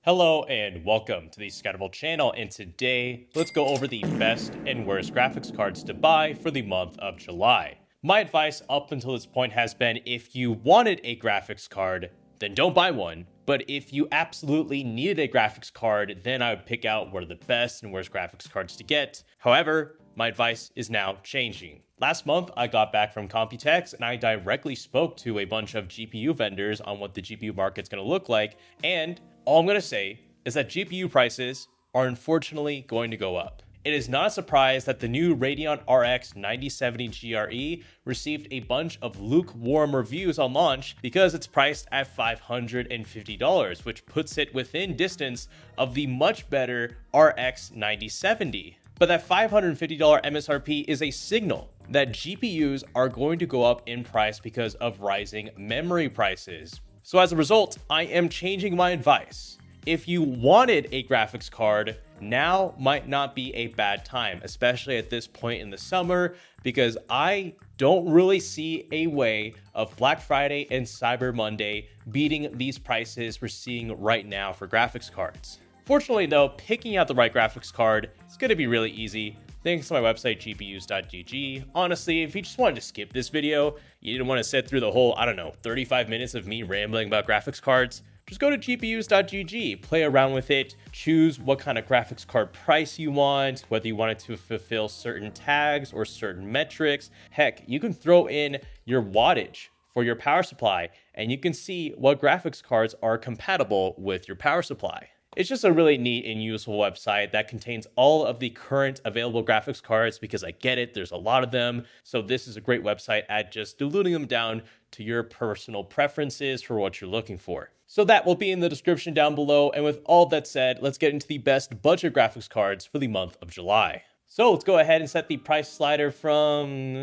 Hello and welcome to the ScatterVolt channel, and today let's go over the best and worst graphics cards to buy for the month of July. My advice up until this point has been, if you wanted a graphics card, then don't buy one. But if you absolutely needed a graphics card, then I would pick out what are the best and worst graphics cards to get. However, my advice is now changing. Last month, I got back from Computex and I directly spoke to a bunch of GPU vendors on what the GPU market's going to look like, and all I'm going to say is that GPU prices are unfortunately going to go up. It is not a surprise that the new Radeon RX 9070 GRE received a bunch of lukewarm reviews on launch because it's priced at $550, which puts it within distance of the much better RX 9070. But that $550 MSRP is a signal that GPUs are going to go up in price because of rising memory prices. So as a result, I am changing my advice. If you wanted a graphics card, now might not be a bad time, especially at this point in the summer, because I don't really see a way of Black Friday and Cyber Monday beating these prices we're seeing right now for graphics cards. Fortunately though, picking out the right graphics card is going to be really easy. Thanks to my website, gpus.gg. Honestly, if you just wanted to skip this video, you didn't want to sit through the whole, 35 minutes of me rambling about graphics cards, just go to gpus.gg, play around with it, choose what kind of graphics card price you want, whether you want it to fulfill certain tags or certain metrics. Heck, you can throw in your wattage for your power supply, and you can see what graphics cards are compatible with your power supply. It's just a really neat and useful website that contains all of the current available graphics cards, because I get it, there's a lot of them. So this is a great website at just diluting them down to your personal preferences for what you're looking for. So that will be in the description down below. And with all that said, let's get into the best budget graphics cards for the month of July. So let's go ahead and set the price slider from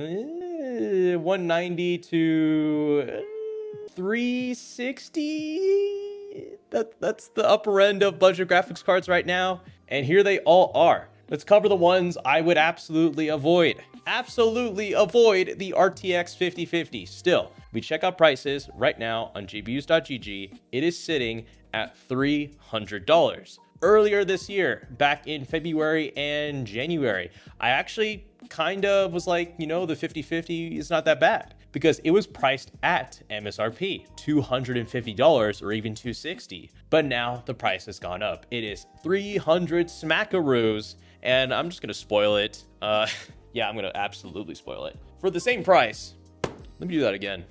190 to 360. That's the upper end of budget graphics cards right now, and here they all are. Let's cover the ones I would absolutely avoid. Absolutely avoid the RTX 5050. Still, we check out prices right now on gpus.gg. It is sitting at $300. Earlier this year, back in February and January, I actually kind of was like, the 5050 is not that bad, because it was priced at MSRP, $250 or even $260. But now the price has gone up. It is 300 smackaroos, and I'm just gonna spoil it. Yeah, I'm gonna absolutely spoil it. For the same price, let me do that again.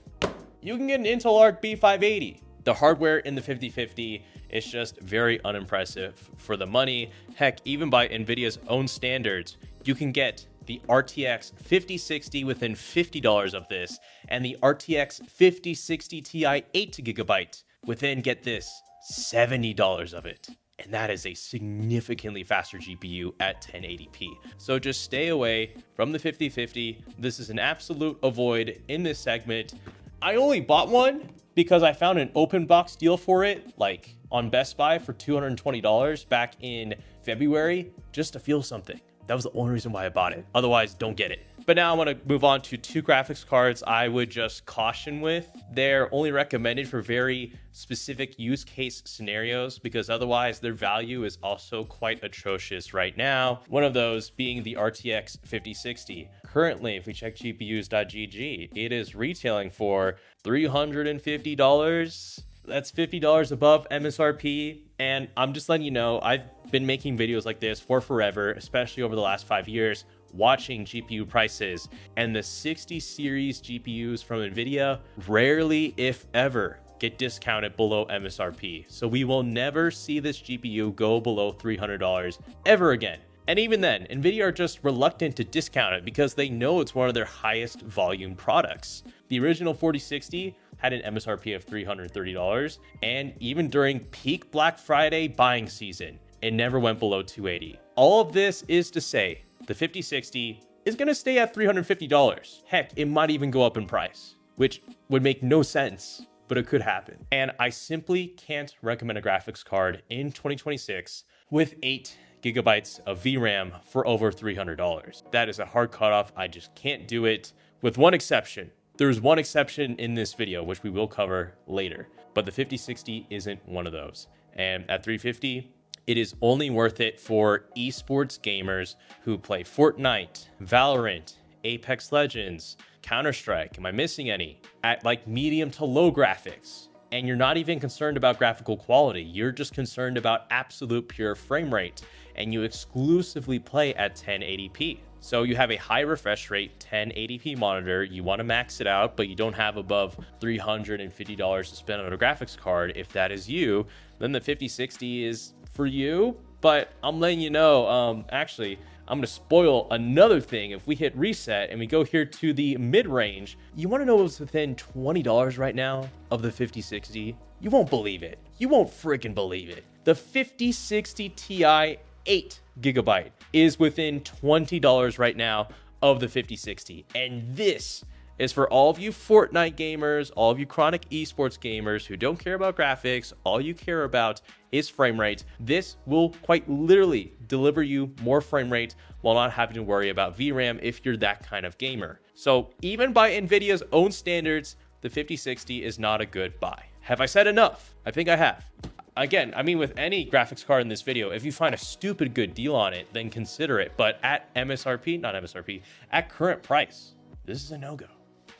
You can get an Intel Arc B580. The hardware in the 5050 is just very unimpressive for the money. Heck, even by Nvidia's own standards, you can get the RTX 5060 within $50 of this, and the RTX 5060 Ti 8GB within, get this, $70 of it. And that is a significantly faster GPU at 1080p. So just stay away from the 5050. This is an absolute avoid in this segment. I only bought one because I found an open box deal for it, like on Best Buy for $220 back in February, just to feel something. That was the only reason why I bought it. Otherwise, don't get it. But now I want to move on to two graphics cards I would just caution with. They're only recommended for very specific use case scenarios, because otherwise their value is also quite atrocious right now. One of those being the RTX 5060. Currently, if we check gpus.gg, it is retailing for $350. That's $50 above MSRP, and I'm just letting you know, I've been making videos like this for forever, especially over the last 5 years, watching GPU prices, and the 60 series GPUs from Nvidia rarely, if ever, get discounted below MSRP. So we will never see this GPU go below $300 ever again. And even then, Nvidia are just reluctant to discount it because they know it's one of their highest volume products. The original 4060 had an MSRP of $330, and even during peak Black Friday buying season, it never went below $280. All of this is to say, the 5060 is going to stay at $350. Heck, it might even go up in price, which would make no sense, but it could happen. And I simply can't recommend a graphics card in 2026 with 8GB of VRAM for over $300. That is a hard cutoff. I just can't do it, with one exception. There's one exception in this video, which we will cover later, but the 5060 isn't one of those. And at $350, it is only worth it for esports gamers who play Fortnite, Valorant, Apex Legends, Counter-Strike. Am I missing any? At like medium to low graphics. And you're not even concerned about graphical quality. You're just concerned about absolute pure frame rate. And you exclusively play at 1080p. So you have a high refresh rate 1080p monitor. You want to max it out, but you don't have above $350 to spend on a graphics card. If that is you, then the 5060 is for you. But I'm letting you know, actually, I'm going to spoil another thing. If we hit reset and we go here to the mid-range, you want to know what's within $20 right now of the 5060? You won't believe it. You won't freaking believe it. The 5060 Ti 8GB is within $20 right now of the 5060. And this is for all of you Fortnite gamers, all of you chronic esports gamers who don't care about graphics, all you care about is frame rate. This will quite literally deliver you more frame rate while not having to worry about VRAM if you're that kind of gamer. So even by Nvidia's own standards, the 5060 is not a good buy. Have I said enough? I think I have. Again, I mean, with any graphics card in this video, if you find a stupid good deal on it, then consider it. But at MSRP, not MSRP, at current price, this is a no-go.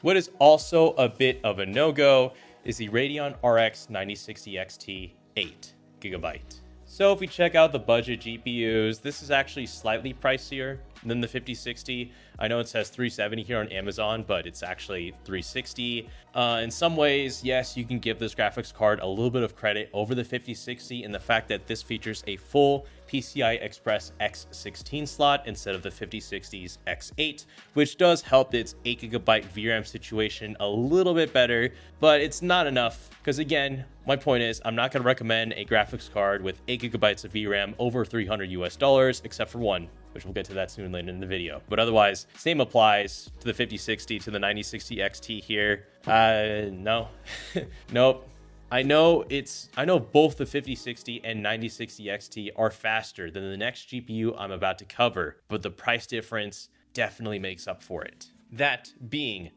What is also a bit of a no-go is the Radeon RX 9060 XT 8GB. So if we check out the budget GPUs, this is actually slightly pricier than the 5060. I know it says $370 here on Amazon, but it's actually $360. In some ways, yes, you can give this graphics card a little bit of credit over the 5060 in the fact that this features a full PCI Express X16 slot instead of the 5060's X8, which does help its 8GB VRAM situation a little bit better, but it's not enough because, again, my point is I'm not going to recommend a graphics card with 8GB of VRAM over $300 US, except for one, which we'll get to that soon later in the video. But otherwise, same applies to the 5060, to the 9060 XT here. No, nope. I know both the 5060 and 9060 XT are faster than the next GPU I'm about to cover, but the price difference definitely makes up for it. That being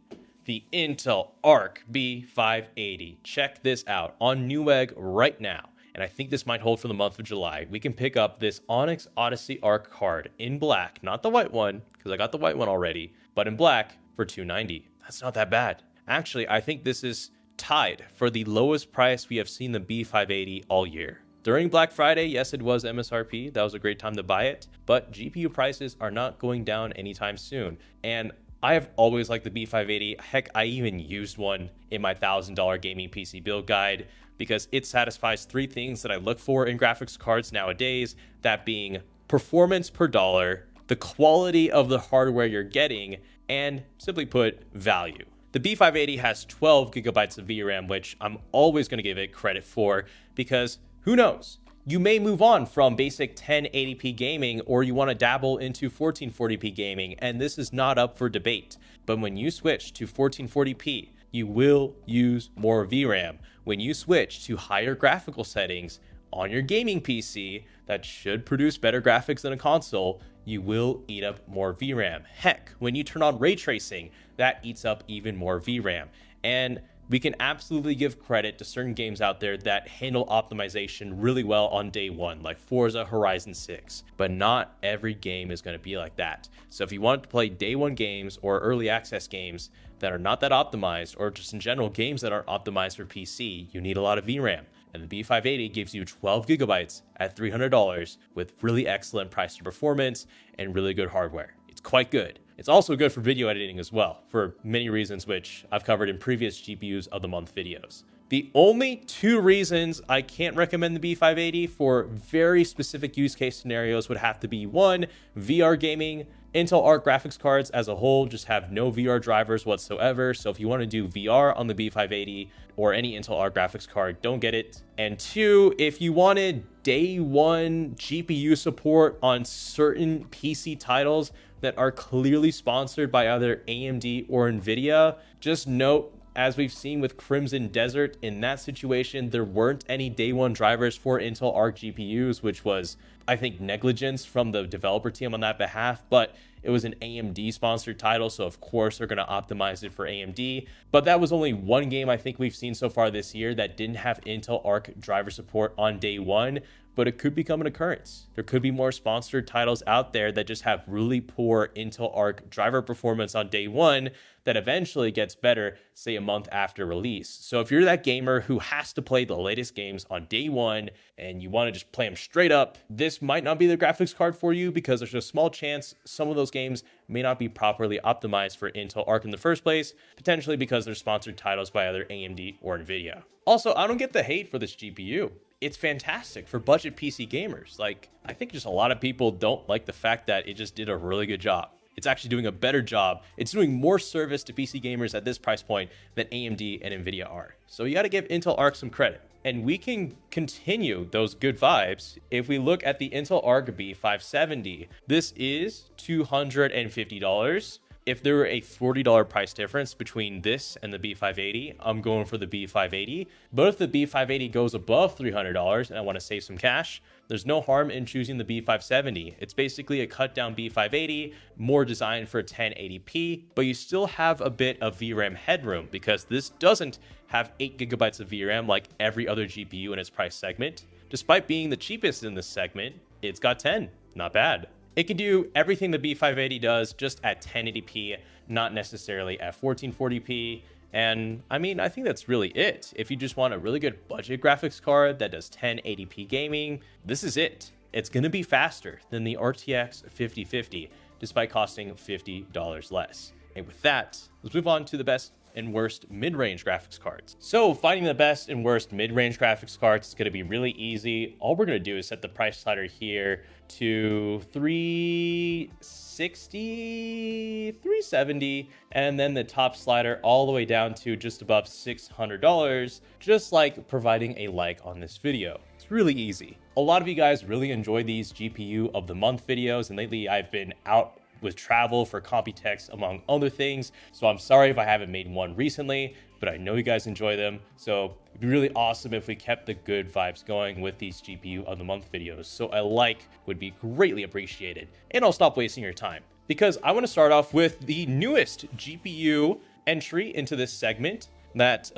the Intel Arc B580. Check this out on Newegg right now. And I think this might hold for the month of July. We can pick up this Onyx Odyssey Arc card in black, not the white one, because I got the white one already, but in black for $290. That's not that bad. Actually, I think this is tied for the lowest price we have seen the B580 all year. During Black Friday, yes, it was MSRP. That was a great time to buy it, but GPU prices are not going down anytime soon. And I have always liked the B580. Heck, I even used one in my $1,000 gaming PC build guide because it satisfies three things that I look for in graphics cards nowadays, that being performance per dollar, the quality of the hardware you're getting, and simply put, value. The B580 has 12 gigabytes of VRAM, which I'm always going to give it credit for because who knows? You may move on from basic 1080p gaming or you want to dabble into 1440p gaming, and this is not up for debate. But when you switch to 1440p, you will use more VRAM. When you switch to higher graphical settings on your gaming PC that should produce better graphics than a console, you will eat up more VRAM. Heck, when you turn on ray tracing, that eats up even more VRAM. And we can absolutely give credit to certain games out there that handle optimization really well on day one, like Forza Horizon 6. But not every game is going to be like that. So if you want to play day one games or early access games that are not that optimized, or just in general games that aren't optimized for PC, you need a lot of VRAM. And the B580 gives you 12 gigabytes at $300 with really excellent price to performance and really good hardware. It's quite good. It's also good for video editing as well, for many reasons which I've covered in previous GPUs of the month videos. The only two reasons I can't recommend the B580 for very specific use case scenarios would have to be one, VR gaming. Intel Arc graphics cards as a whole just have no VR drivers whatsoever. So if you want to do VR on the B580 or any Intel Arc graphics card, don't get it. And two, if you wanted day one GPU support on certain PC titles that are clearly sponsored by either AMD or Nvidia, just note as we've seen with Crimson Desert, in that situation, there weren't any day one drivers for Intel Arc GPUs, which was, I think, negligence from the developer team on that behalf, but it was an AMD sponsored title, so of course they're going to optimize it for AMD. But that was only one game I think we've seen so far this year that didn't have Intel Arc driver support on day one, but it could become an occurrence. There could be more sponsored titles out there that just have really poor Intel Arc driver performance on day one that eventually gets better, say a month after release. So if you're that gamer who has to play the latest games on day one and you want to just play them straight up, this might not be the graphics card for you, because there's a small chance some of those games may not be properly optimized for Intel Arc in the first place, potentially because they're sponsored titles by either AMD or Nvidia. Also, I don't get the hate for this GPU. It's fantastic for budget PC gamers. Like, I think just a lot of people don't like the fact that it just did a really good job. It's actually doing a better job. It's doing more service to PC gamers at this price point than AMD and Nvidia are. So you got to give Intel Arc some credit. And we can continue those good vibes if we look at the Intel Arc B570. This is $250. If there were a $40 price difference between this and the B580, I'm going for the B580. But if the B580 goes above $300 and I want to save some cash, there's no harm in choosing the B570. It's basically a cut down B580, more designed for 1080p, but you still have a bit of VRAM headroom because this doesn't have 8 gigabytes of VRAM like every other GPU in its price segment. Despite being the cheapest in this segment, it's got 10. Not bad. It can do everything the B580 does, just at 1080p, not necessarily at 1440p. And I mean, I think that's really it. If you just want a really good budget graphics card that does 1080p gaming, this is it. It's going to be faster than the RTX 5050, despite costing $50 less. And with that, let's move on to the best and worst mid-range graphics cards. So finding the best and worst mid-range graphics cards is going to be really easy. All we're going to do is set the price slider here to 360, 370, and then the top slider all the way down to just above $600, just like providing a like on this video. It's really easy. A lot of you guys really enjoy these GPU of the month videos, and lately I've been out with travel for Computex among other things, so I'm sorry if I haven't made one recently, but I know you guys enjoy them, so it'd be really awesome if we kept the good vibes going with these GPU of the month videos. So a like would be greatly appreciated, and I'll stop wasting your time because I want to start off with the newest GPU entry into this segment that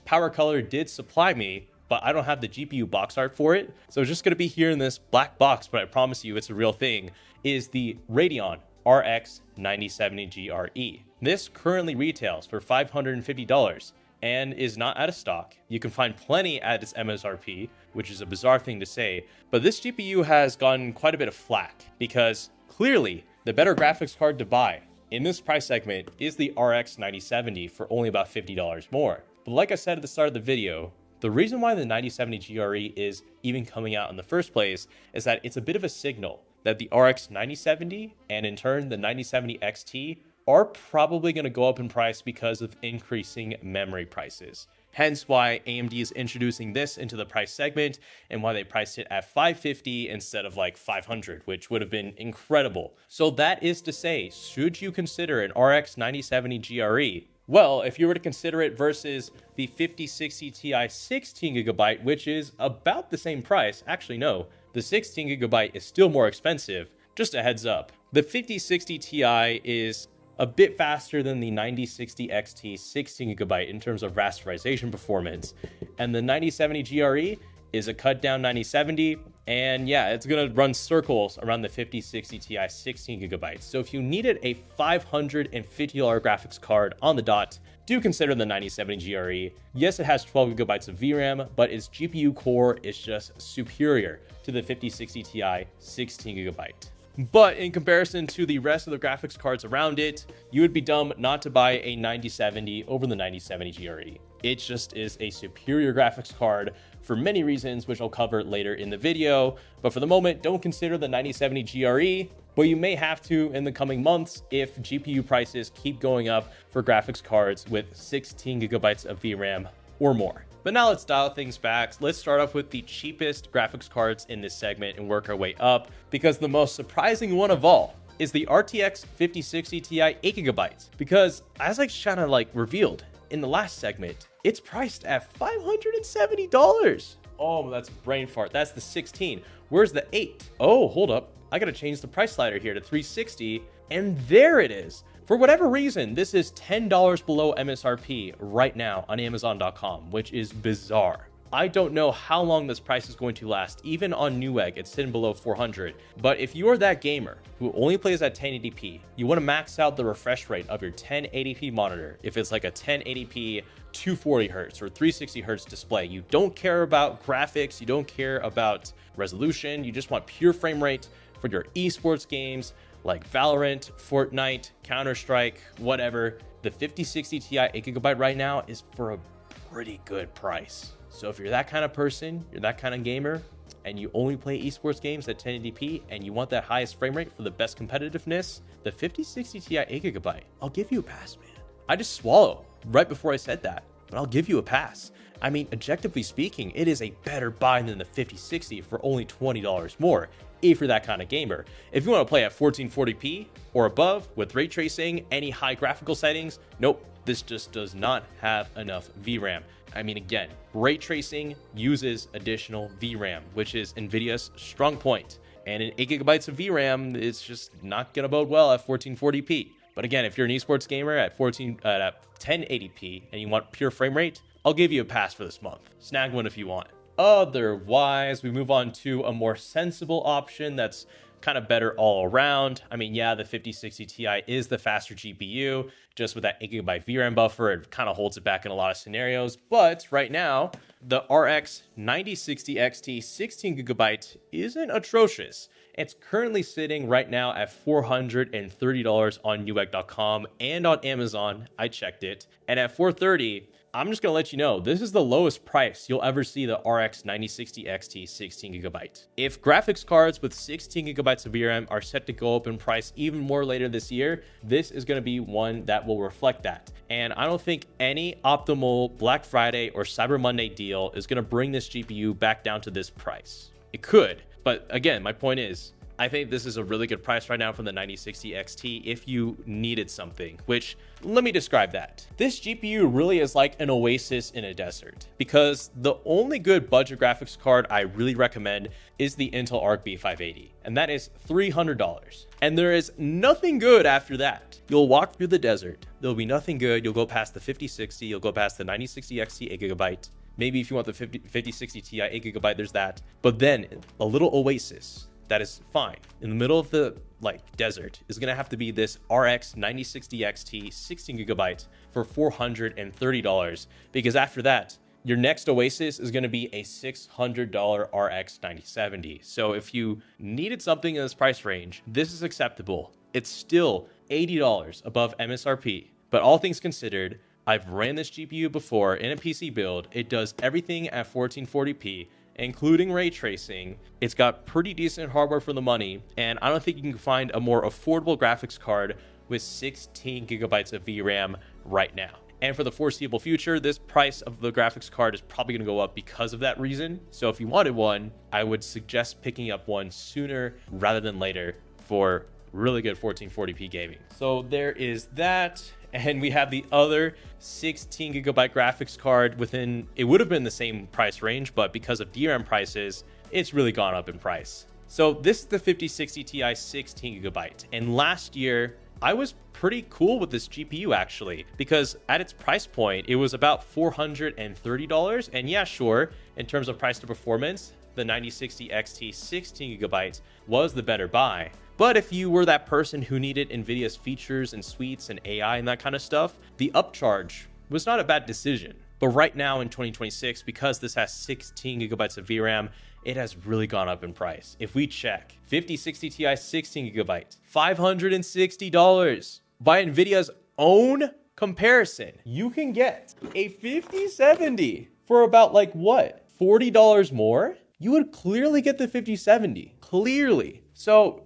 Power Color did supply me, but I don't have the GPU box art for it, so it's just going to be here in this black box, but I promise you it's a real thing, is the Radeon RX 9070 GRE. This currently retails for $550 and is not out of stock. You can find plenty at its MSRP, which is a bizarre thing to say, but this GPU has gotten quite a bit of flack because clearly the better graphics card to buy in this price segment is the RX 9070 for only about $50 more. But like I said at the start of the video, the reason why the 9070 GRE is even coming out in the first place is that it's a bit of a signal that the RX 9070 and in turn the 9070 XT are probably going to go up in price because of increasing memory prices. Hence why AMD is introducing this into the price segment and why they priced it at $550 instead of like $500, which would have been incredible. So that is to say, should you consider an RX 9070 GRE? Well, if you were to consider it versus the 5060 Ti 16GB, which is about the same price, actually no, the 16GB is still more expensive. Just a heads up. The 5060 Ti is a bit faster than the 9060 XT 16GB in terms of rasterization performance, and the 9070 GRE is a cut down 9070, and yeah, it's gonna run circles around the 5060 Ti 16GB. So if you needed a $550 graphics card on the dot, do consider the 9070 GRE. Yes, it has 12GB of VRAM, but its GPU core is just superior to the 5060 Ti 16GB. But in comparison to the rest of the graphics cards around it, you would be dumb not to buy a 9070 over the 9070 GRE. It just is a superior graphics card for many reasons, which I'll cover later in the video. But for the moment, don't consider the 9070 GRE, but you may have to in the coming months if GPU prices keep going up for graphics cards with 16GB of VRAM or more. But now let's dial things back. Let's start off with the cheapest graphics cards in this segment and work our way up, because the most surprising one of all is the RTX 5060 Ti 8GB, because as I kind of revealed in the last segment, it's priced at $570. Oh, that's brain fart. That's the 16. Where's the 8? Oh, hold up. I gotta change the price slider here to 360, and there it is. For whatever reason, this is $10 below MSRP right now on Amazon.com, which is bizarre. I don't know how long this price is going to last. Even on Newegg, it's sitting below 400. But if you are that gamer who only plays at 1080p, you want to max out the refresh rate of your 1080p monitor. If it's like a 1080p 240 hertz or 360 hertz display, you don't care about graphics, you don't care about resolution, you just want pure frame rate for your esports games like Valorant, Fortnite, Counter-Strike, whatever. The 5060 Ti 8GB right now is for a pretty good price. So if you're that kind of person, you're that kind of gamer, and you only play esports games at 1080p and you want that highest frame rate for the best competitiveness, the 5060 Ti 8GB, I'll give you a pass, man. I just swallow right before I said that, but I'll give you a pass. I mean, objectively speaking, it is a better buy than the 5060 for only $20 more if you're that kind of gamer. If you want to play at 1440p or above with ray tracing, any high graphical settings, nope, this just does not have enough VRAM. I mean, again, ray tracing uses additional VRAM, which is Nvidia's strong point. And in 8GB of VRAM, it's just not going to bode well at 1440p. But again, if you're an esports gamer at 1080p and you want pure frame rate, I'll give you a pass for this month. Snag one if you want. Otherwise, we move on to a more sensible option that's kind of better all around. I mean, yeah, the 5060 Ti is the faster GPU. Just with that 8GB VRAM buffer, it kind of holds it back in a lot of scenarios. But right now, the RX 9060 XT 16GB isn't atrocious. It's currently sitting right now at $430 on Newegg.com and on Amazon. I checked it. And at $430, I'm just going to let you know, this is the lowest price you'll ever see the RX 9060 XT 16GB. If graphics cards with 16GB of VRAM are set to go up in price even more later this year, this is going to be one that will reflect that. And I don't think any optimal Black Friday or Cyber Monday deal is going to bring this GPU back down to this price. It could, but again, my point is, I think this is a really good price right now for the 9060 XT if you needed something, which, let me describe that. This GPU really is like an oasis in a desert, because the only good budget graphics card I really recommend is the Intel Arc B580, and that is $300. And there is nothing good after that. You'll walk through the desert, there'll be nothing good. You'll go past the 5060, you'll go past the 9060 XT 8GB. Maybe if you want the 5060 Ti 8GB, there's that. But then a little oasis that is fine in the middle of the desert is gonna have to be this RX 9060 XT 16GB for $430, because after that, your next oasis is gonna be a $600 RX 9070. So if you needed something in this price range, this is acceptable. It's still $80 above MSRP, but all things considered, I've ran this GPU before in a PC build. It does everything at 1440p, including ray tracing. It's got pretty decent hardware for the money, and I don't think you can find a more affordable graphics card with 16GB of VRAM right now. And for the foreseeable future, this price of the graphics card is probably going to go up because of that reason. So if you wanted one, I would suggest picking up one sooner rather than later for really good 1440p gaming. So there is that. And we have the other 16GB graphics card within, it would have been the same price range, but because of DRAM prices, it's really gone up in price. So this is the 5060 Ti 16GB. And last year, I was pretty cool with this GPU actually, because at its price point, it was about $430. And yeah, sure, in terms of price to performance, the 9060 XT 16GB was the better buy. But if you were that person who needed Nvidia's features and suites and AI and that kind of stuff, the upcharge was not a bad decision. But right now in 2026, because this has 16GB of VRAM, it has really gone up in price. If we check 5060 Ti 16GB, $560. By Nvidia's own comparison, you can get a 5070 for about what? $40 more? You would clearly get the 5070, clearly. So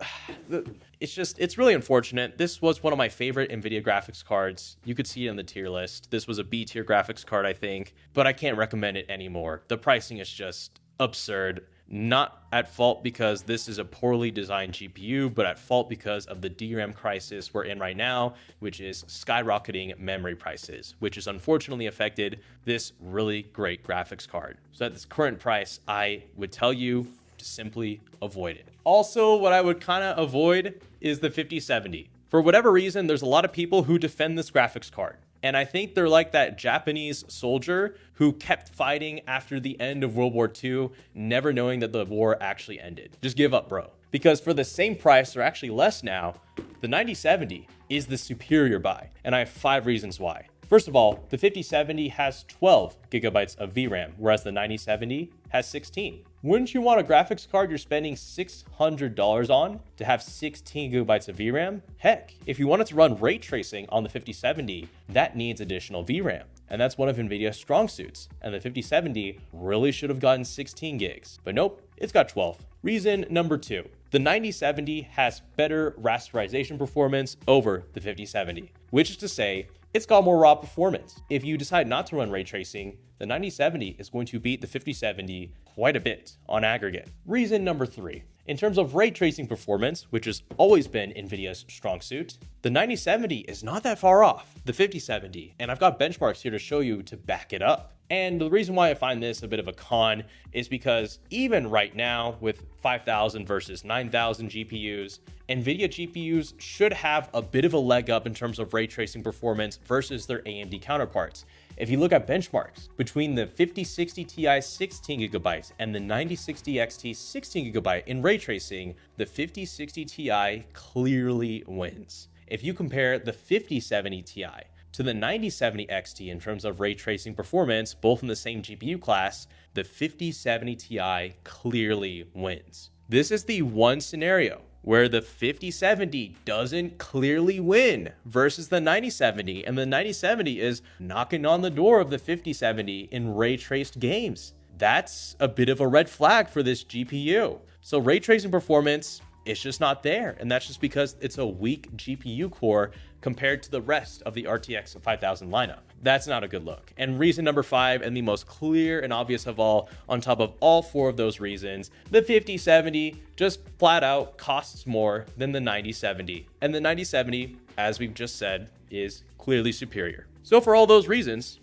it's really unfortunate. This was one of my favorite Nvidia graphics cards. You could see it on the tier list. This was a B tier graphics card, I think, but I can't recommend it anymore. The pricing is just absurd. not at fault because this is a poorly designed GPU, but at fault because of the DRAM crisis we're in right now, which is skyrocketing memory prices, which has unfortunately affected this really great graphics card. So at this current price, I would tell you to simply avoid it. Also, what I would kind of avoid is the 5070. For whatever reason, there's a lot of people who defend this graphics card. And I think they're like that Japanese soldier who kept fighting after the end of World War II, never knowing that the war actually ended. Just give up, bro. Because for the same price, or actually less now, the 9070 is the superior buy. And I have 5 reasons why. First of all, the 5070 has 12 gigabytes of VRAM, whereas the 9070 has 16. Wouldn't you want a graphics card you're spending $600 on to have 16 gigabytes of VRAM? Heck, if you wanted to run ray tracing on the 5070, that needs additional VRAM. And that's one of Nvidia's strong suits. And the 5070 really should have gotten 16 gigs. But nope, it's got 12. Reason number 2. The 9070 has better rasterization performance over the 5070, which is to say, it's got more raw performance. If you decide not to run ray tracing, the 9070 is going to beat the 5070 quite a bit on aggregate. Reason number 3. In terms of ray tracing performance, which has always been Nvidia's strong suit, the 9070 is not that far off the 5070, and I've got benchmarks here to show you to back it up. And the reason why I find this a bit of a con is because even right now with 5,000 versus 9,000 GPUs, Nvidia GPUs should have a bit of a leg up in terms of ray tracing performance versus their AMD counterparts. If you look at benchmarks between the 5060 Ti 16GB and the 9060 XT 16GB in ray tracing, the 5060 Ti clearly wins. If you compare the 5070 Ti to the 9070 XT in terms of ray tracing performance, both in the same GPU class, the 5070 Ti clearly wins. This is the one scenario where the 5070 doesn't clearly win versus the 9070, and the 9070 is knocking on the door of the 5070 in ray traced games. That's a bit of a red flag for this GPU. So ray tracing performance, it's just not there, and that's just because it's a weak GPU core compared to the rest of the RTX 5000 lineup. That's not a good look. And reason number 5, and the most clear and obvious of all, on top of all 4 of those reasons, the 5070 just flat out costs more than the 9070. And the 9070, as we've just said, is clearly superior. So for all those reasons,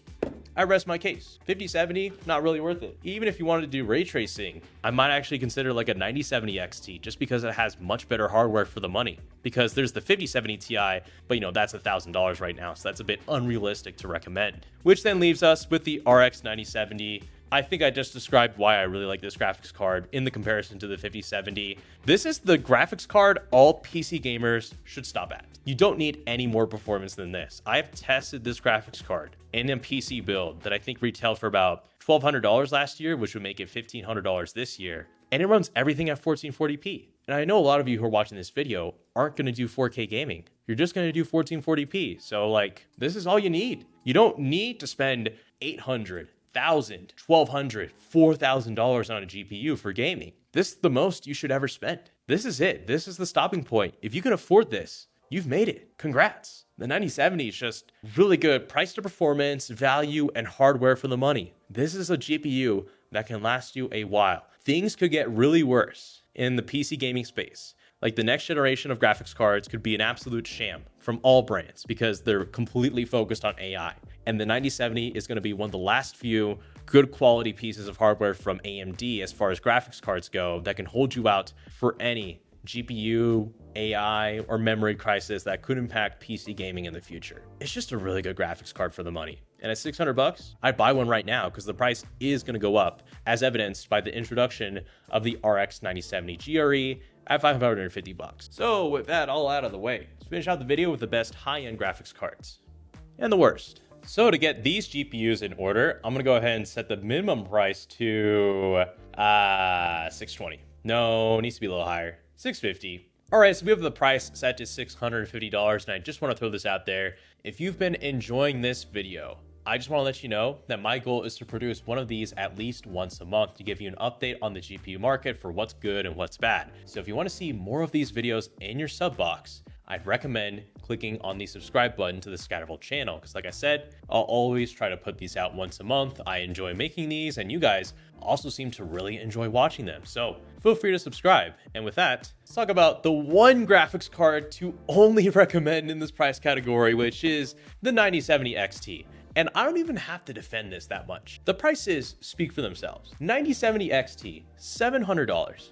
I rest my case. 5070, not really worth it. Even if you wanted to do ray tracing, I might actually consider like a 9070 XT just because it has much better hardware for the money. Because there's the 5070 Ti, but that's $1,000 right now, so that's a bit unrealistic to recommend. Which then leaves us with the RX 9070. I think I just described why I really like this graphics card in the comparison to the 5070. This is the graphics card all PC gamers should stop at. You don't need any more performance than this. I have tested this graphics card in a PC build that I think retailed for about $1,200 last year, which would make it $1,500 this year. And it runs everything at 1440p. And I know a lot of you who are watching this video aren't going to do 4K gaming. You're just going to do 1440p. So this is all you need. You don't need to spend $800, $1,000, $1,200, $4,000 on a GPU for gaming. This is the most you should ever spend. This is it. This is the stopping point. If you can afford this, you've made it. Congrats. The 9070 is just really good price to performance, value, and hardware for the money. This is a GPU that can last you a while. Things could get really worse in the PC gaming space. Like the next generation of graphics cards could be an absolute sham from all brands because they're completely focused on AI. And the 9070 is going to be one of the last few good quality pieces of hardware from AMD as far as graphics cards go that can hold you out for any GPU, AI, or memory crisis that could impact PC gaming in the future. It's just a really good graphics card for the money. And at $600, I'd buy one right now because the price is going to go up, as evidenced by the introduction of the RX 9070 GRE at $550. So with that all out of the way, let's finish out the video with the best high-end graphics cards and the worst. So to get these GPUs in order, I'm going to go ahead and set the minimum price to $620. No, it needs to be a little higher. $650. All right, so we have the price set to $650, and I just want to throw this out there. If you've been enjoying this video, I just want to let you know that my goal is to produce one of these at least once a month to give you an update on the GPU market for what's good and what's bad. So if you want to see more of these videos in your sub box, I'd recommend clicking on the subscribe button to the ScatterVolt channel, because like I said, I'll always try to put these out once a month. I enjoy making these, and you guys also seem to really enjoy watching them. So feel free to subscribe. And with that, let's talk about the one graphics card to only recommend in this price category, which is the 9070 XT. And I don't even have to defend this that much. The prices speak for themselves. 9070 XT, $700.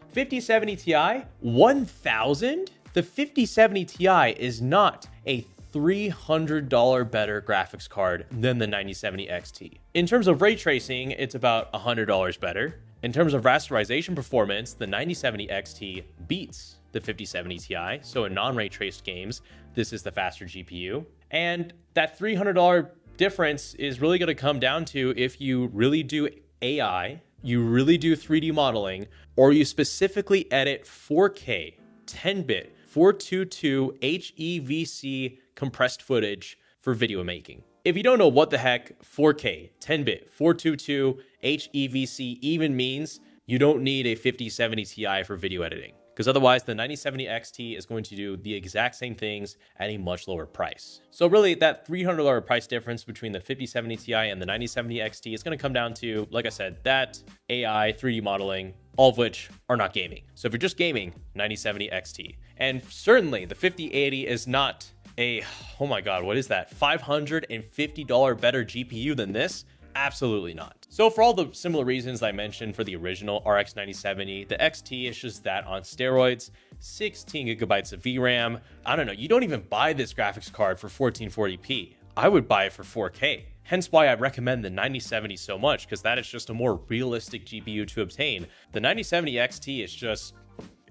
5070 Ti, $1,000? The 5070 Ti is not a $300 better graphics card than the 9070 XT. In terms of ray tracing, it's about $100 better. In terms of rasterization performance, the 9070 XT beats the 5070 Ti. So in non-ray traced games, this is the faster GPU. And that $300 difference is really going to come down to if you really do AI, you really do 3D modeling, or you specifically edit 4K, 10-bit, 422 HEVC compressed footage for video making. If you don't know what the heck 4K, 10-bit, 422 HEVC even means, you don't need a 5070 Ti for video editing, because otherwise the 9070 XT is going to do the exact same things at a much lower price. So really that $300 price difference between the 5070 Ti and the 9070 XT is going to come down to, like I said, that AI, 3D modeling, all of which are not gaming. So if you're just gaming, 9070 XT. And certainly the 5080 is not a, oh my God, what is that? $550 better GPU than this? Absolutely not. So for all the similar reasons I mentioned for the original RX 9070, the XT is just that on steroids. 16 gigabytes of VRAM. I don't know, you don't even buy this graphics card for 1440p. I would buy it for 4K. Hence why I recommend the 9070 so much, because that is just a more realistic GPU to obtain. The 9070 XT is just,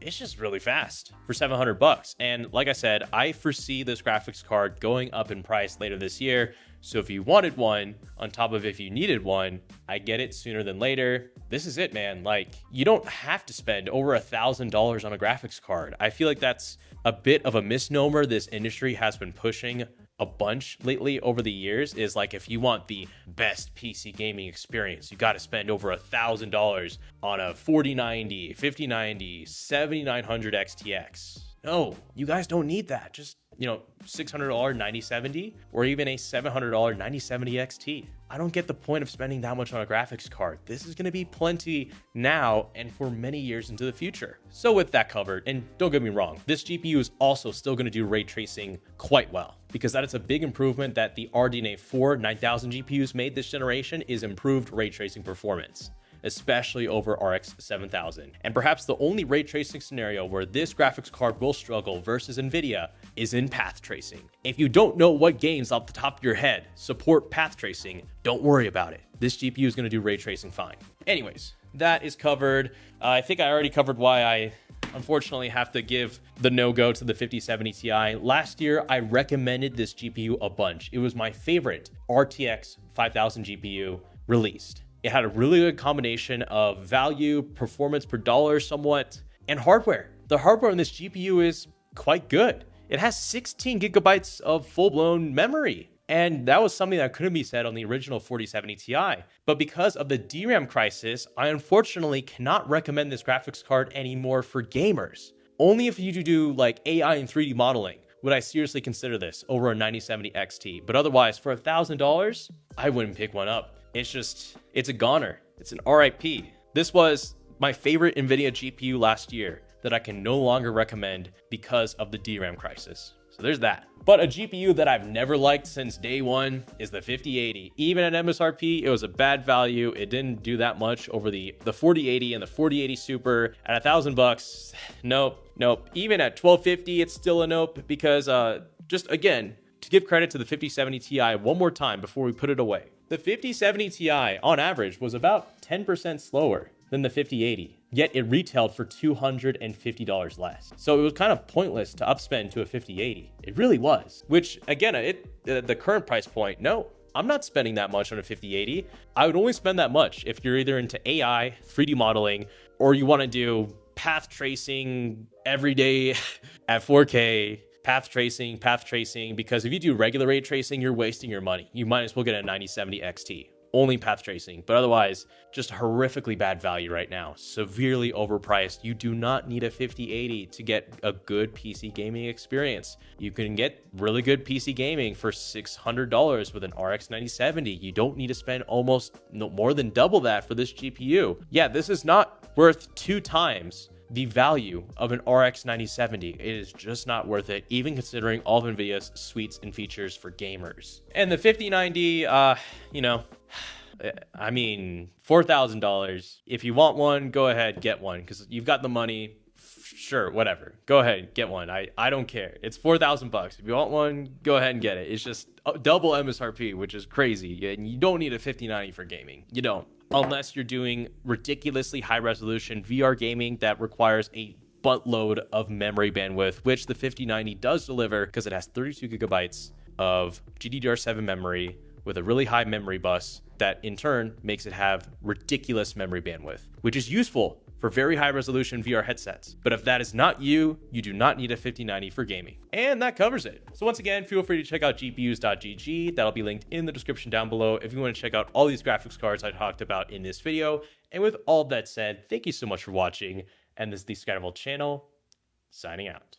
it's just really fast for $700. And like I said, I foresee this graphics card going up in price later this year. So if you wanted one, on top of if you needed one, I get it sooner than later. This is it, man. Like, you don't have to spend over $1,000 on a graphics card. I feel like that's a bit of a misnomer this industry has been pushing a bunch lately over the years, is like, if you want the best PC gaming experience, you got to spend over $1,000 on a 4090, 5090, 7900 XTX. No, you guys don't need that. Just, you know, $600 9070 or even a $700 9070 XT. I don't get the point of spending that much on a graphics card. This is going to be plenty now and for many years into the future. So with that covered, and don't get me wrong, this GPU is also still going to do ray tracing quite well, because that is a big improvement that the RDNA 4 9000 GPUs made this generation, is improved ray tracing performance, especially over RX 7000. And perhaps the only ray tracing scenario where this graphics card will struggle versus Nvidia is in path tracing. If you don't know what games off the top of your head support path tracing, don't worry about it. This GPU is going to do ray tracing fine. Anyways, that is covered. I think I already covered why I unfortunately have to give the no-go to the 5070 Ti. Last year, I recommended this GPU a bunch. It was my favorite RTX 5000 GPU released. It had a really good combination of value, performance per dollar somewhat, and hardware. The hardware on this GPU is quite good. It has 16 gigabytes of full-blown memory. And that was something that couldn't be said on the original 4070 Ti. But because of the DRAM crisis, I unfortunately cannot recommend this graphics card anymore for gamers. Only if you do like AI and 3D modeling would I seriously consider this over a 9070 XT. But otherwise, for $1,000, I wouldn't pick one up. It's a goner. It's an RIP. This was my favorite NVIDIA GPU last year that I can no longer recommend because of the DRAM crisis. So there's that. But a GPU that I've never liked since day one is the 5080. Even at MSRP, it was a bad value. It didn't do that much over the 4080 and the 4080 Super. At $1,000, nope. Even at $1,250, it's still a nope, because just again, to give credit to the 5070 Ti one more time before we put it away. The 5070 Ti on average was about 10% slower than the 5080, yet it retailed for $250 less. So it was kind of pointless to upspend to a 5080. It really was, which again, the current price point, no, I'm not spending that much on a 5080. I would only spend that much if you're either into AI, 3D modeling, or you want to do path tracing every day at 4K, path tracing, because if you do regular ray tracing, you're wasting your money. You might as well get a 9070 XT. only path tracing, but otherwise just horrifically bad value right now, severely overpriced. You do not need a 5080 to get a good PC gaming experience. You can get really good PC gaming for $600 with an RX 9070. You don't need to spend almost more than double that for this GPU. Yeah, this is not worth 2 times the value of an RX 9070. It is just not worth it, even considering all of Nvidia's suites and features for gamers. And the 5090, you know, I mean, $4,000. If you want one, go ahead, get one, because you've got the money. Sure, whatever. Go ahead, get one. I don't care. It's $4,000. If you want one, go ahead and get it. It's just double MSRP, which is crazy. And you don't need a 5090 for gaming. You don't. Unless you're doing ridiculously high resolution VR gaming that requires a buttload of memory bandwidth, which the 5090 does deliver because it has 32 gigabytes of GDDR7 memory with a really high memory bus that in turn makes it have ridiculous memory bandwidth, which is useful for very high resolution VR headsets. But if that is not you, you do not need a 5090 for gaming. And that covers it. So once again, feel free to check out gpus.gg. That'll be linked in the description down below if you want to check out all these graphics cards I talked about in this video. And with all that said, thank you so much for watching. And this is the ScatterVolt channel, signing out.